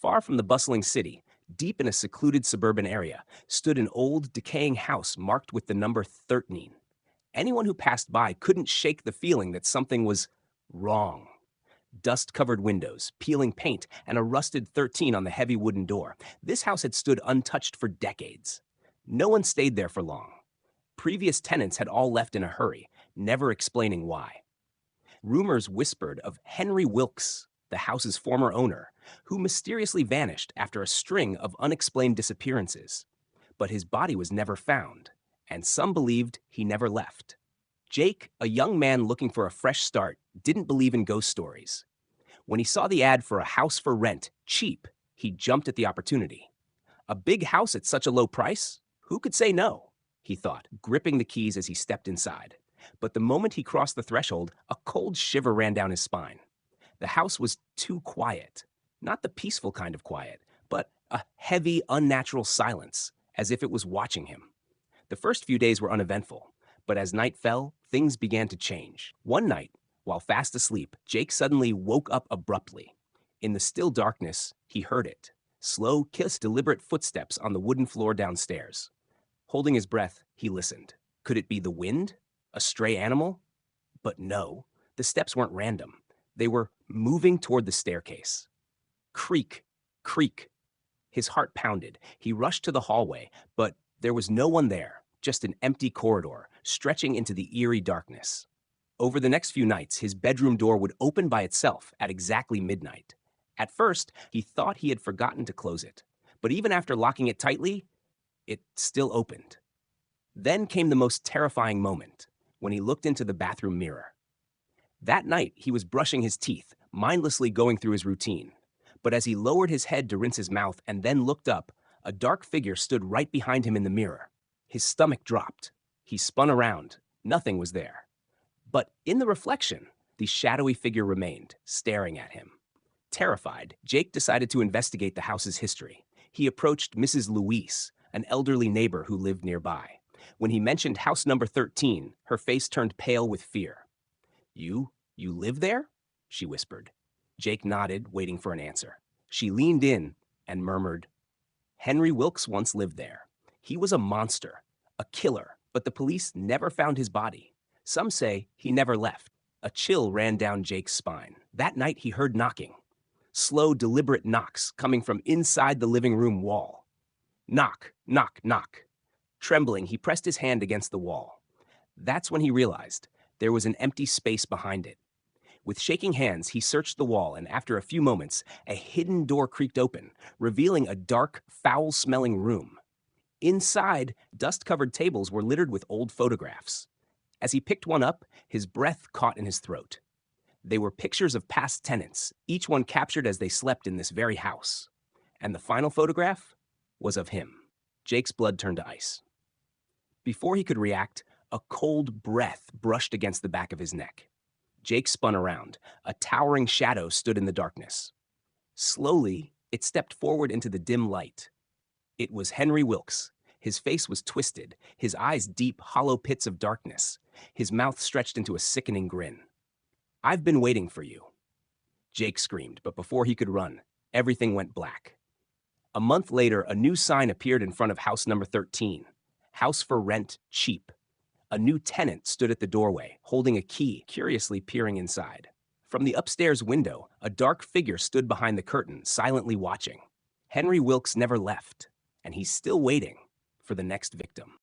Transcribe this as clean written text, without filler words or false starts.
Far from the bustling city, deep in a secluded suburban area, stood an old, decaying house marked with the number 13. Anyone who passed by couldn't shake the feeling that something was wrong. Dust-covered windows, peeling paint, and a rusted 13 on the heavy wooden door. This house had stood untouched for decades. No one stayed there for long. Previous tenants had all left in a hurry, never explaining why. Rumors whispered of Henry Wilkes, the house's former owner, who mysteriously vanished after a string of unexplained disappearances. But his body was never found, and some believed he never left. Jake, a young man looking for a fresh start, didn't believe in ghost stories. When he saw the ad for a house for rent, cheap, he jumped at the opportunity. A big house at such a low price? Who could say no? He thought, gripping the keys as he stepped inside. But the moment he crossed the threshold, a cold shiver ran down his spine. The house was too quiet. Not the peaceful kind of quiet, but a heavy, unnatural silence, as if it was watching him. The first few days were uneventful, but as night fell, things began to change. One night, while fast asleep, Jake suddenly woke up abruptly. In the still darkness, he heard it. Slow, deliberate footsteps on the wooden floor downstairs. Holding his breath, he listened. Could it be the wind? A stray animal? But no, the steps weren't random. They were moving toward the staircase. Creak, creak. His heart pounded. He rushed to the hallway, but there was no one there, just an empty corridor, stretching into the eerie darkness. Over the next few nights, his bedroom door would open by itself at exactly midnight. At first, he thought he had forgotten to close it, but even after locking it tightly, it still opened. Then came the most terrifying moment, when he looked into the bathroom mirror. That night, he was brushing his teeth, mindlessly going through his routine. But as he lowered his head to rinse his mouth and then looked up, a dark figure stood right behind him in the mirror. His stomach dropped. He spun around. Nothing was there. But in the reflection, the shadowy figure remained, staring at him. Terrified, Jake decided to investigate the house's history. He approached Mrs. Louise, an elderly neighbor who lived nearby. When he mentioned house number 13, her face turned pale with fear. You live there?" she whispered. Jake nodded, waiting for an answer. She leaned in and murmured, "Henry Wilkes once lived there. He was a monster, a killer, but the police never found his body. Some say he never left." A chill ran down Jake's spine. That night he heard knocking. Slow, deliberate knocks coming from inside the living room wall. Knock, knock, knock. Trembling, he pressed his hand against the wall. That's when he realized there was an empty space behind it. With shaking hands, he searched the wall, and after a few moments, a hidden door creaked open, revealing a dark, foul-smelling room. Inside, dust-covered tables were littered with old photographs. As he picked one up, his breath caught in his throat. They were pictures of past tenants, each one captured as they slept in this very house. And the final photograph was of him. Jake's blood turned to ice. Before he could react, a cold breath brushed against the back of his neck. Jake spun around. A towering shadow stood in the darkness. Slowly, it stepped forward into the dim light. It was Henry Wilkes. His face was twisted, his eyes deep, hollow pits of darkness. His mouth stretched into a sickening grin. "I've been waiting for you." Jake screamed, but before he could run, everything went black. A month later, a new sign appeared in front of house number 13. House for rent, cheap. A new tenant stood at the doorway, holding a key, curiously peering inside. From the upstairs window, a dark figure stood behind the curtain, silently watching. Henry Wilkes never left, and he's still waiting for the next victim.